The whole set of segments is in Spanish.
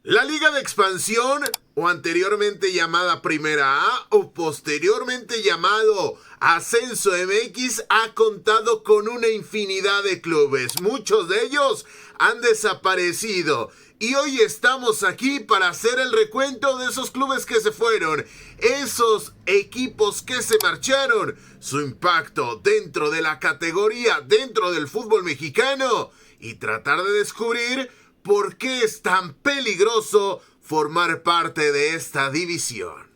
La Liga de Expansión, o anteriormente llamada Primera A, o posteriormente llamado Ascenso MX, ha contado con una infinidad de clubes. Muchos de ellos han desaparecido. Y hoy estamos aquí para hacer el recuento de esos clubes que se fueron, esos equipos que se marcharon, su impacto dentro de la categoría, dentro del fútbol mexicano, y tratar de descubrir por qué es tan peligroso formar parte de esta división.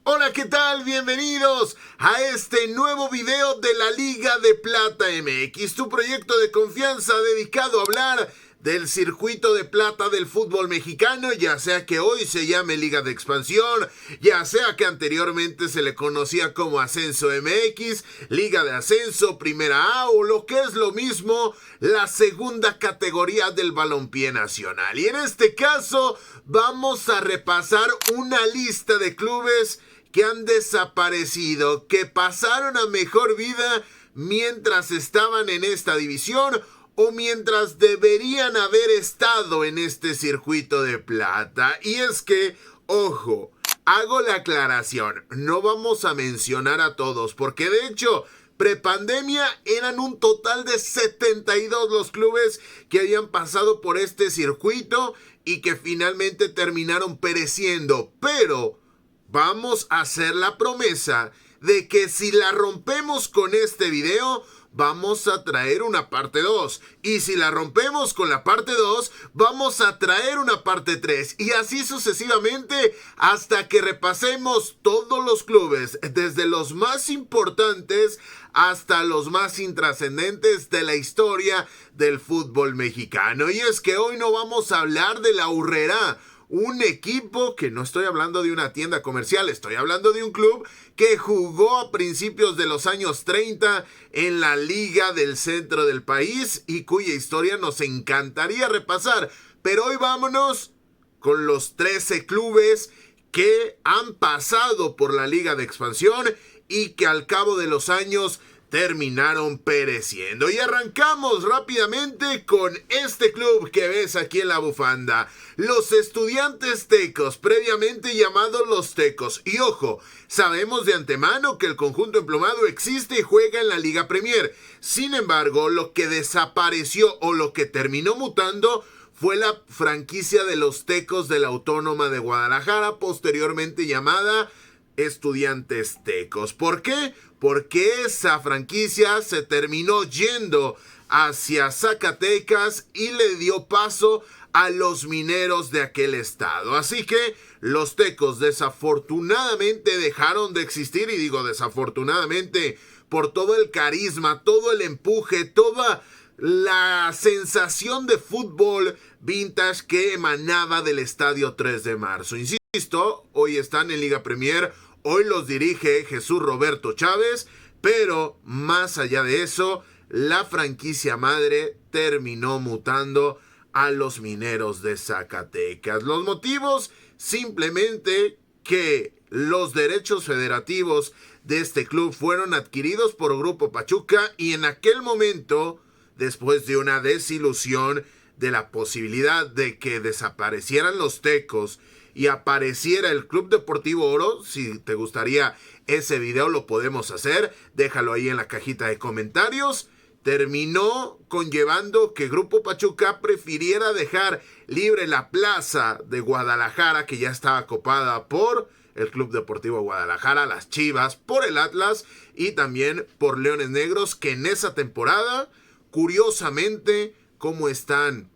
Hola, ¿qué tal? Bienvenidos a este nuevo video de la Liga de Plata MX, tu proyecto de confianza dedicado a hablar del circuito de plata del fútbol mexicano, ya sea que hoy se llame Liga de Expansión, ya sea que anteriormente se le conocía como Ascenso MX, Liga de Ascenso, Primera A o lo que es lo mismo, la segunda categoría del balompié nacional. Y en este caso vamos a repasar una lista de clubes que han desaparecido, que pasaron a mejor vida mientras estaban en esta división o mientras deberían haber estado en este circuito de plata. Y es que, ojo, hago la aclaración, no vamos a mencionar a todos, porque de hecho, prepandemia eran un total de 72 los clubes que habían pasado por este circuito y que finalmente terminaron pereciendo, pero vamos a hacer la promesa de que si la rompemos con este video, vamos a traer una parte 2. Y si la rompemos con la parte 2, vamos a traer una parte 3. Y así sucesivamente hasta que repasemos todos los clubes, desde los más importantes hasta los más intrascendentes de la historia del fútbol mexicano. Y es que hoy no vamos a hablar de la Urrera, un equipo que no estoy hablando de una tienda comercial, estoy hablando de un club que jugó a principios de los años 30 en la liga del centro del país y cuya historia nos encantaría repasar. Pero hoy vámonos con los 13 clubes que han pasado por la Liga de Expansión y que al cabo de los años terminaron pereciendo. Y arrancamos rápidamente con este club que ves aquí en la bufanda, los Estudiantes Tecos, previamente llamados los Tecos. Y ojo, sabemos de antemano que el conjunto emplumado existe y juega en la Liga Premier. Sin embargo, lo que desapareció o lo que terminó mutando fue la franquicia de los Tecos de la Autónoma de Guadalajara, posteriormente llamada Estudiantes Tecos. ¿Por qué? Porque esa franquicia se terminó yendo hacia Zacatecas y le dio paso a los mineros de aquel estado. Así que los Tecos desafortunadamente dejaron de existir, y digo desafortunadamente por todo el carisma, todo el empuje, toda la sensación de fútbol vintage que emanaba del Estadio 3 de Marzo. Insisto, hoy están en Liga Premier, hoy los dirige Jesús Roberto Chávez, pero más allá de eso, la franquicia madre terminó mutando a los mineros de Zacatecas. Los motivos, simplemente que los derechos federativos de este club fueron adquiridos por Grupo Pachuca y en aquel momento, después de una desilusión de la posibilidad de que desaparecieran los Tecos y apareciera el Club Deportivo Oro, si te gustaría ese video lo podemos hacer, déjalo ahí en la cajita de comentarios, terminó conllevando que Grupo Pachuca prefiriera dejar libre la plaza de Guadalajara, que ya estaba copada por el Club Deportivo Guadalajara, las Chivas, por el Atlas y también por Leones Negros, que en esa temporada, curiosamente, como están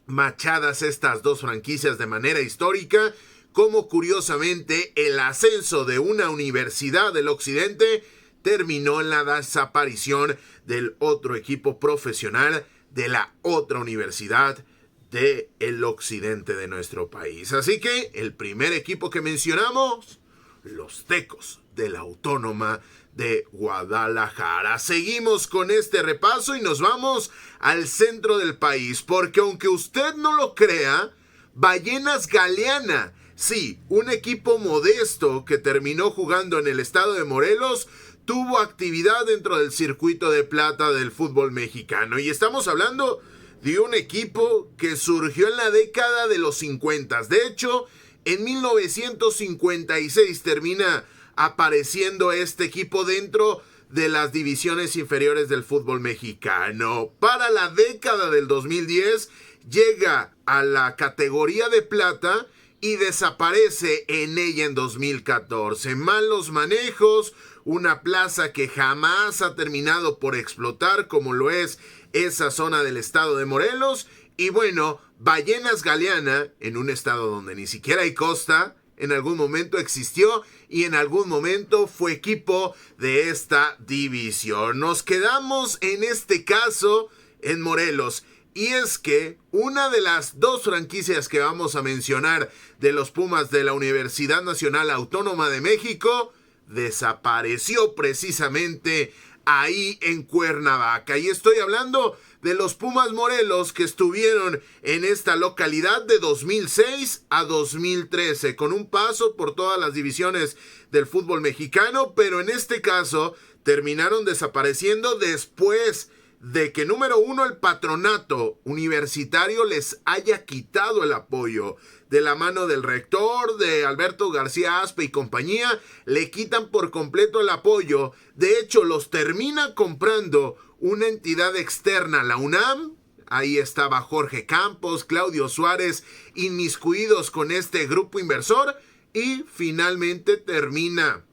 machadas estas dos franquicias de manera histórica, como curiosamente el ascenso de una universidad del occidente terminó en la desaparición del otro equipo profesional de la otra universidad del occidente de nuestro país. Así que el primer equipo que mencionamos, los Tecos de la Autónoma de Guadalajara. Seguimos con este repaso y nos vamos al centro del país, porque aunque usted no lo crea, Ballenas Galeana, sí, un equipo modesto que terminó jugando en el estado de Morelos, tuvo actividad dentro del circuito de plata del fútbol mexicano. Y estamos hablando de un equipo que surgió en la década de los 50. De hecho, en 1956 termina apareciendo este equipo dentro de las divisiones inferiores del fútbol mexicano. Para la década del 2010 llega a la categoría de plata y desaparece en ella en 2014. Malos manejos, una plaza que jamás ha terminado por explotar como lo es esa zona del estado de Morelos. Y bueno, Ballenas Galeana, en un estado donde ni siquiera hay costa, en algún momento existió y en algún momento fue equipo de esta división. Nos quedamos en este caso en Morelos. Y es que una de las dos franquicias que vamos a mencionar de los Pumas de la Universidad Nacional Autónoma de México desapareció precisamente ahí en Cuernavaca. Y estoy hablando de los Pumas Morelos, que estuvieron en esta localidad de 2006 a 2013, con un paso por todas las divisiones del fútbol mexicano, pero en este caso terminaron desapareciendo después de que, número uno, el patronato universitario les haya quitado el apoyo. De la mano del rector, de Alberto García Aspe y compañía, le quitan por completo el apoyo. De hecho, los termina comprando una entidad externa, la UNAM. Ahí estaba Jorge Campos, Claudio Suárez, inmiscuidos con este grupo inversor, y finalmente termina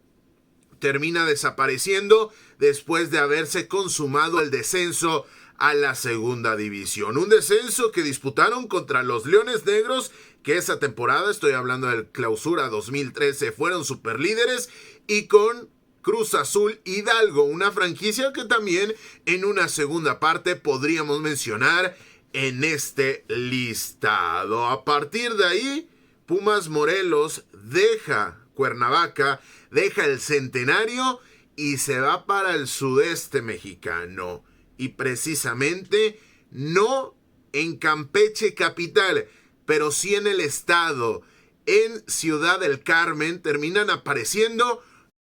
desapareciendo después de haberse consumado el descenso a la segunda división. Un descenso que disputaron contra los Leones Negros, que esa temporada, estoy hablando del Clausura 2013, fueron superlíderes, y con Cruz Azul Hidalgo, una franquicia que también en una segunda parte podríamos mencionar en este listado. A partir de ahí, Pumas Morelos deja Cuernavaca, deja el Centenario y se va para el sudeste mexicano. Y precisamente no en Campeche capital, pero sí en el estado, en Ciudad del Carmen, terminan apareciendo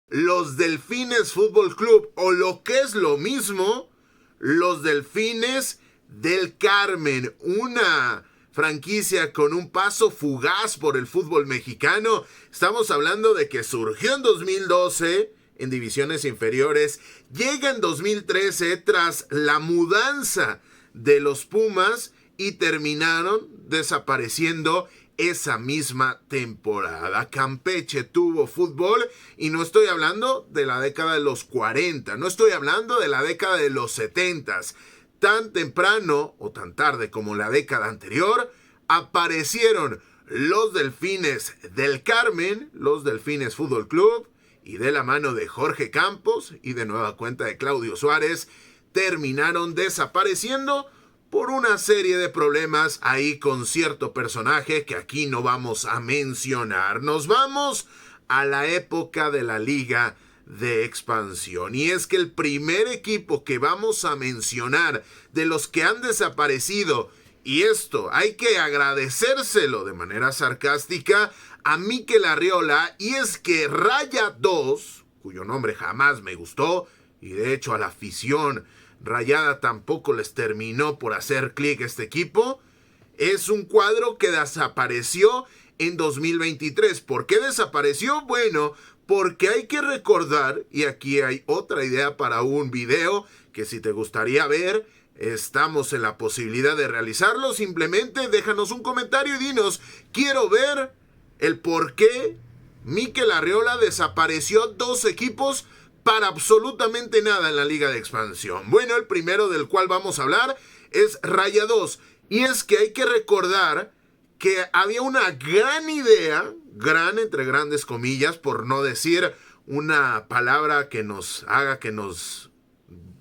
los Delfines Fútbol Club, o lo que es lo mismo, los Delfines del Carmen, una franquicia con un paso fugaz por el fútbol mexicano. Estamos hablando de que surgió en 2012 en divisiones inferiores, llega en 2013 tras la mudanza de los Pumas y terminaron desapareciendo esa misma temporada. Campeche tuvo fútbol, y no estoy hablando de la década de los 40, no estoy hablando de la década de los 70. Tan temprano o tan tarde como la década anterior, aparecieron los Delfines del Carmen, los Delfines Fútbol Club, y de la mano de Jorge Campos y de nueva cuenta de Claudio Suárez, terminaron desapareciendo por una serie de problemas ahí con cierto personaje que aquí no vamos a mencionar. Nos vamos a la época de la Liga de Expansión, y es que el primer equipo que vamos a mencionar de los que han desaparecido, y esto hay que agradecérselo de manera sarcástica a Mikel Arriola, y es que Raya 2, cuyo nombre jamás me gustó, y de hecho a la afición rayada tampoco les terminó por hacer clic este equipo, es un cuadro que desapareció en 2023. ¿Por qué desapareció? Bueno, porque hay que recordar, y aquí hay otra idea para un video que si te gustaría ver, estamos en la posibilidad de realizarlo. Simplemente déjanos un comentario y dinos, quiero ver el por qué Mikel Arriola desapareció dos equipos para absolutamente nada en la Liga de Expansión. Bueno, el primero del cual vamos a hablar es Raya 2. Y es que hay que recordar que había una gran idea, gran entre grandes comillas, por no decir una palabra que nos haga que nos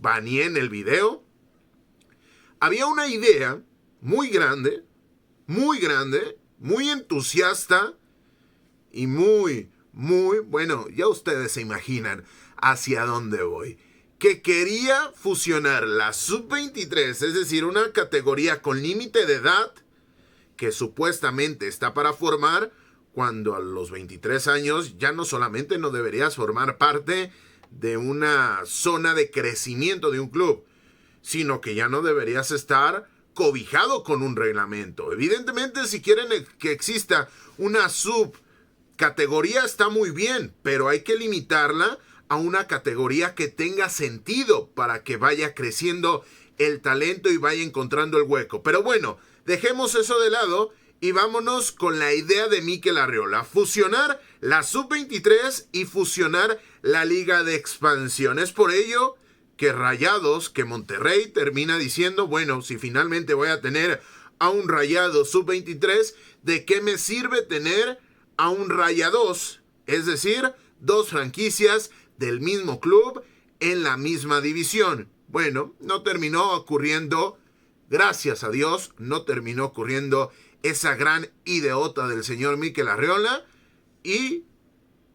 baneen el video. Había una idea muy grande, muy entusiasta y muy, bueno, ya ustedes se imaginan hacia dónde voy. Que quería fusionar la Sub-23, es decir, una categoría con límite de edad que supuestamente está para formar cuando a los 23 años ya no solamente no deberías formar parte de una zona de crecimiento de un club, sino que ya no deberías estar cobijado con un reglamento. Evidentemente, si quieren que exista una subcategoría, está muy bien, pero hay que limitarla a una categoría que tenga sentido para que vaya creciendo el talento y vaya encontrando el hueco. Pero bueno, dejemos eso de lado y vámonos con la idea de Mikel Arriola: fusionar la sub-23 y fusionar la Liga de Expansión. Es por ello que Monterrey termina diciendo, bueno, si finalmente voy a tener a un Rayados sub-23, ¿de qué me sirve tener a un Rayados? Es decir, dos franquicias del mismo club en la misma división. Bueno, no terminó ocurriendo, gracias a Dios, no terminó ocurriendo esa gran ideota del señor Mikel Arriola y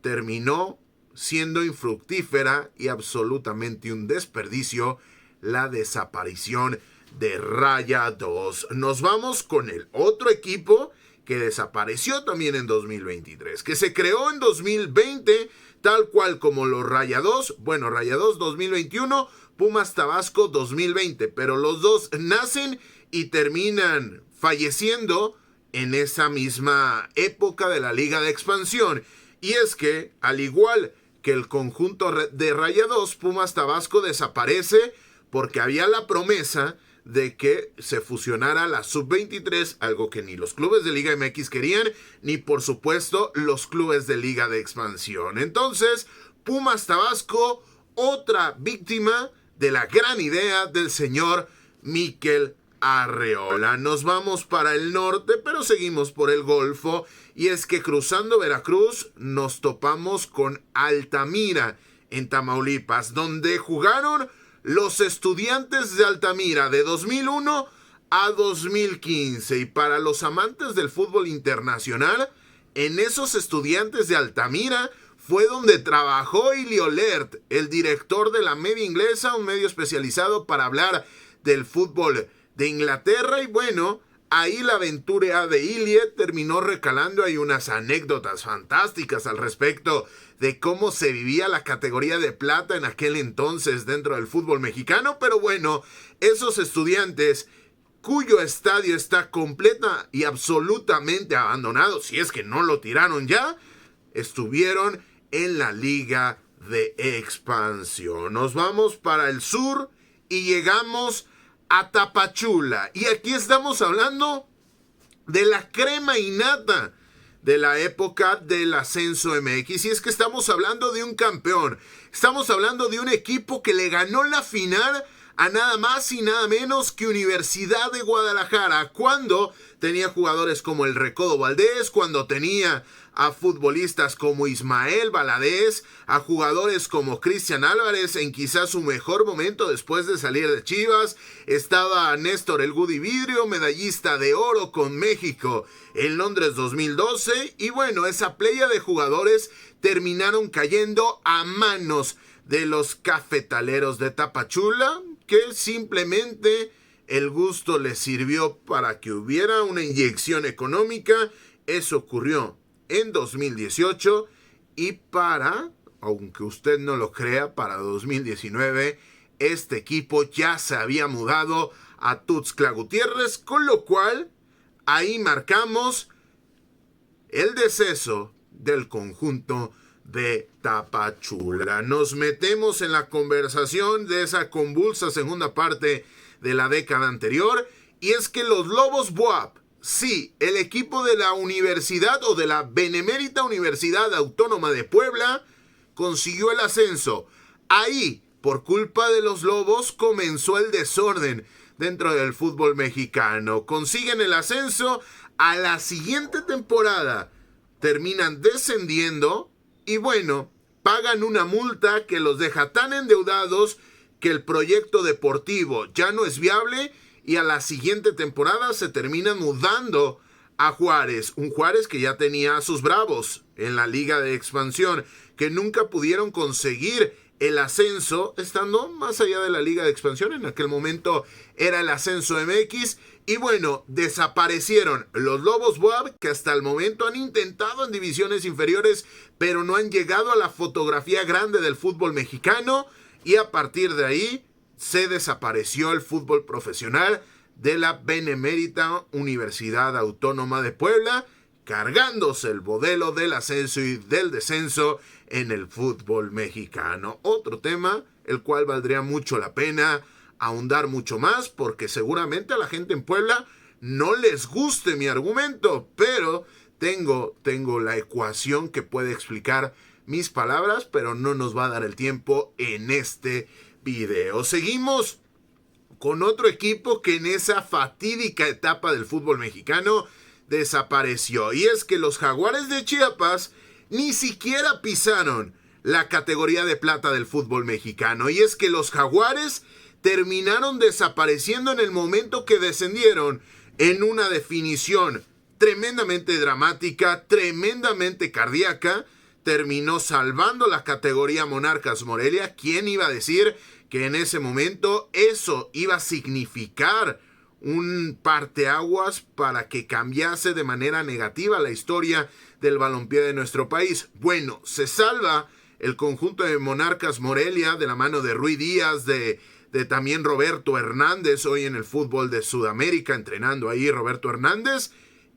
terminó siendo infructífera y absolutamente un desperdicio la desaparición de Rayados. Nos vamos con el otro equipo que desapareció también en 2023, que se creó en 2020, tal cual como los Rayados. Bueno, Rayados 2021, Pumas Tabasco 2020, pero los dos nacen y terminan falleciendo en esa misma época de la Liga de Expansión. Y es que, al igual que el conjunto de Rayados, Pumas Tabasco desaparece porque había la promesa de que se fusionara la sub-23, algo que ni los clubes de Liga MX querían, ni por supuesto los clubes de Liga de Expansión. Entonces, Pumas Tabasco, otra víctima de la gran idea del señor Mikel Arriola. Nos vamos para el norte, pero seguimos por el Golfo, y es que cruzando Veracruz nos topamos con Altamira en Tamaulipas, donde jugaron los Estudiantes de Altamira de 2001 a 2015. Y para los amantes del fútbol internacional, en esos Estudiantes de Altamira fue donde trabajó Ilio Lert, el director de la Media Inglesa, un medio especializado para hablar del fútbol de Inglaterra. Y bueno, ahí la aventura de Ilie terminó recalando. Hay unas anécdotas fantásticas al respecto de cómo se vivía la categoría de plata en aquel entonces dentro del fútbol mexicano. Pero bueno, esos Estudiantes, cuyo estadio está completa y absolutamente abandonado, si es que no lo tiraron ya, estuvieron en la Liga de Expansión. Nos vamos para el sur y llegamos a Tapachula. Y aquí estamos hablando de la crema innata de la época del ascenso MX. Y es que estamos hablando de un campeón. Estamos hablando de un equipo que le ganó la final a nada más y nada menos que Universidad de Guadalajara, cuando tenía jugadores como el Recodo Valdés, cuando tenía a futbolistas como Ismael Valadez, a jugadores como Cristian Álvarez en quizás su mejor momento después de salir de Chivas. Estaba Néstor El Gudi Vidrio, medallista de oro con México en Londres 2012. Y bueno, esa playa de jugadores terminaron cayendo a manos de los cafetaleros de Tapachula, que simplemente el gusto les sirvió para que hubiera una inyección económica. Eso ocurrió en 2018 y aunque usted no lo crea, para 2019 este equipo ya se había mudado a Tuxtla Gutiérrez, con lo cual ahí marcamos el deceso del conjunto de Tapachula. Nos metemos en la conversación de esa convulsa segunda parte de la década anterior, y es que los Lobos BUAP, sí, el equipo de la universidad o de la Benemérita Universidad Autónoma de Puebla, consiguió el ascenso. Ahí, por culpa de los Lobos, comenzó el desorden dentro del fútbol mexicano. Consiguen el ascenso, a la siguiente temporada terminan descendiendo y bueno, pagan una multa que los deja tan endeudados que el proyecto deportivo ya no es viable, y a la siguiente temporada se terminan mudando a Juárez. Un Juárez que ya tenía a sus Bravos en la Liga de Expansión, que nunca pudieron conseguir el ascenso, estando más allá de la Liga de Expansión. En aquel momento era el Ascenso MX. Y bueno, desaparecieron los Lobos BUAP, que hasta el momento han intentado en divisiones inferiores, pero no han llegado a la fotografía grande del fútbol mexicano. Y a partir de ahí se desapareció el fútbol profesional de la Benemérita Universidad Autónoma de Puebla, cargándose el modelo del ascenso y del descenso en el fútbol mexicano. Otro tema, el cual valdría mucho la pena ahondar mucho más, porque seguramente a la gente en Puebla no les guste mi argumento, pero tengo la ecuación que puede explicar mis palabras, pero no nos va a dar el tiempo en este video. Seguimos con otro equipo que en esa fatídica etapa del fútbol mexicano desapareció, y es que los Jaguares de Chiapas ni siquiera pisaron la categoría de plata del fútbol mexicano, y es que los Jaguares terminaron desapareciendo en el momento que descendieron, en una definición tremendamente dramática, tremendamente cardíaca. Terminó salvando la categoría Monarcas Morelia. ¿Quién iba a decir que en ese momento eso iba a significar un parteaguas para que cambiase de manera negativa la historia del balompié de nuestro país? Bueno, se salva el conjunto de Monarcas Morelia de la mano de Rui Díaz, de también Roberto Hernández, hoy en el fútbol de Sudamérica, entrenando ahí Roberto Hernández.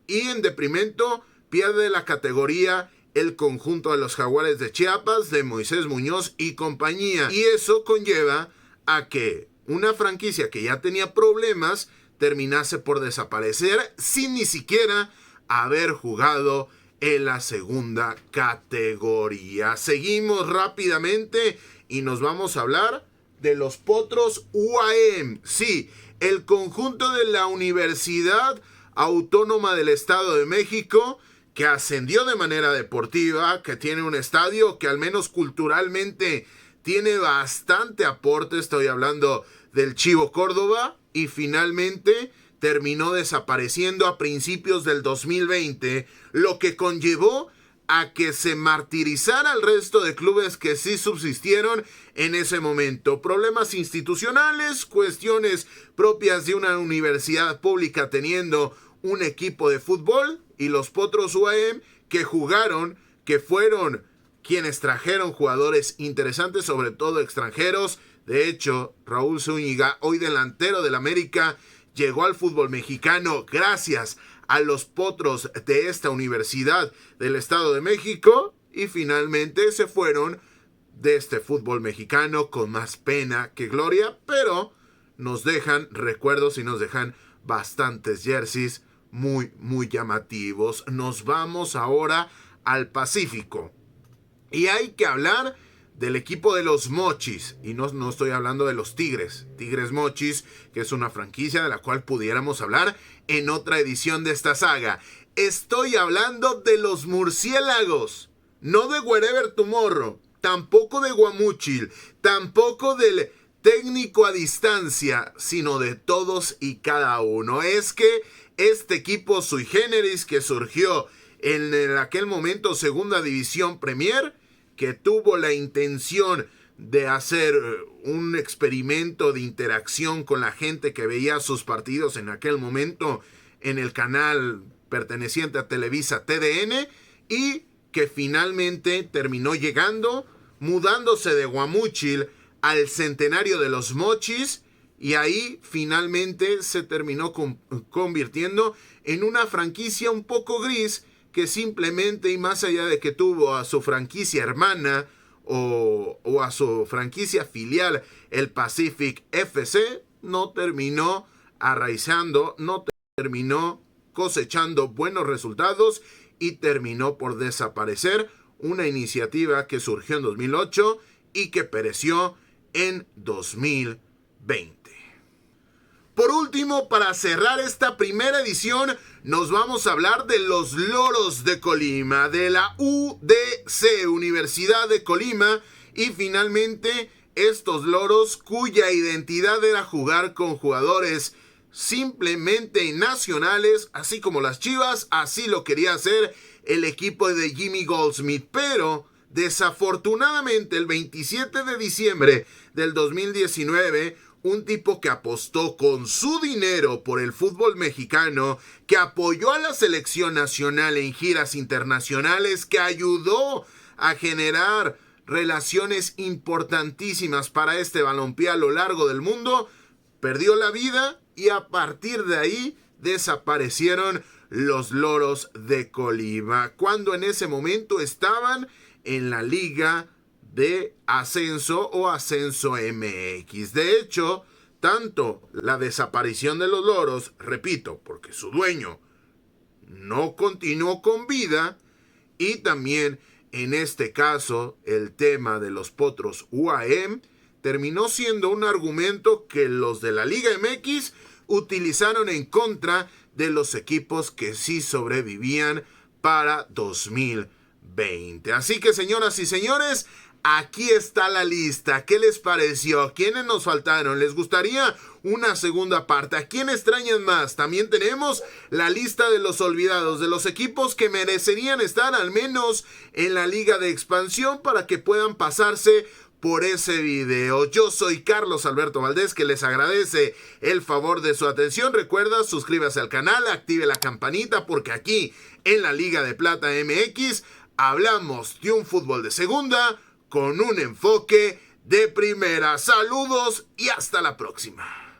Y en deprimento pierde la categoría el conjunto de los Jaguares de Chiapas, de Moisés Muñoz y compañía. Y eso conlleva a que una franquicia que ya tenía problemas terminase por desaparecer sin ni siquiera haber jugado en la segunda categoría. Seguimos rápidamente y nos vamos a hablar de los Potros UAM. Sí, el conjunto de la Universidad Autónoma del Estado de México, que ascendió de manera deportiva, que tiene un estadio que al menos culturalmente tiene bastante aporte. Estoy hablando del Chivo Córdoba, y finalmente terminó desapareciendo a principios del 2020, lo que conllevó a que se martirizara al resto de clubes que sí subsistieron en ese momento. Problemas institucionales, cuestiones propias de una universidad pública teniendo un equipo de fútbol, y los Potros UAM que jugaron, que fueron quienes trajeron jugadores interesantes, sobre todo extranjeros. De hecho, Raúl Zúñiga, hoy delantero del América, llegó al fútbol mexicano gracias a los Potros de esta Universidad del Estado de México, y finalmente se fueron de este fútbol mexicano con más pena que gloria, pero nos dejan recuerdos y nos dejan bastantes jerseys muy llamativos. Nos vamos ahora al Pacífico, y hay que hablar del equipo de los Mochis, y no estoy hablando de los Tigres Mochis, que es una franquicia de la cual pudiéramos hablar en otra edición de esta saga. Estoy hablando de los Murciélagos, no de Wherever Tomorrow, tampoco de Guamúchil, tampoco del técnico a distancia, sino de todos y cada uno. Es que este equipo sui generis, que surgió en aquel momento Segunda División Premier, que tuvo la intención de hacer un experimento de interacción con la gente que veía sus partidos en aquel momento en el canal perteneciente a Televisa TDN, y que finalmente terminó llegando, mudándose de Guamúchil al Centenario de los Mochis, y ahí finalmente se terminó convirtiendo en una franquicia un poco gris, que simplemente, y más allá de que tuvo a su franquicia hermana o a su franquicia filial, el Pacific FC, no terminó arraizando, no terminó cosechando buenos resultados, y terminó por desaparecer una iniciativa que surgió en 2008 y que pereció en 2020. Por último, para cerrar esta primera edición, nos vamos a hablar de los Loros de Colima, de la UDC, Universidad de Colima, y finalmente estos Loros, cuya identidad era jugar con jugadores simplemente nacionales, así como las Chivas, así lo quería hacer el equipo de Jimmy Goldsmith, pero Desafortunadamente, el 27 de diciembre del 2019, un tipo que apostó con su dinero por el fútbol mexicano, que apoyó a la selección nacional en giras internacionales, que ayudó a generar relaciones importantísimas para este balompié a lo largo del mundo, perdió la vida y a partir de ahí desaparecieron los Loros de Colima, cuando en ese momento estaban en la Liga de Ascenso o Ascenso MX. De hecho, tanto la desaparición de los Loros, repito, porque su dueño no continuó con vida, y también en este caso el tema de los Potros UAM terminó siendo un argumento que los de la Liga MX utilizaron en contra de los equipos que sí sobrevivían para 2020. Así que, señoras y señores, aquí está la lista. ¿Qué les pareció? ¿Quiénes nos faltaron? ¿Les gustaría una segunda parte? ¿A quién extrañan más? También tenemos la lista de los olvidados, de los equipos que merecerían estar al menos en la Liga de Expansión para que puedan pasarse por ese video. Yo soy Carlos Alberto Valdés, que les agradece el favor de su atención. Recuerda, suscríbase al canal, active la campanita, porque aquí en la Liga de Plata MX hablamos de un fútbol de segunda con un enfoque de primera. Saludos y hasta la próxima.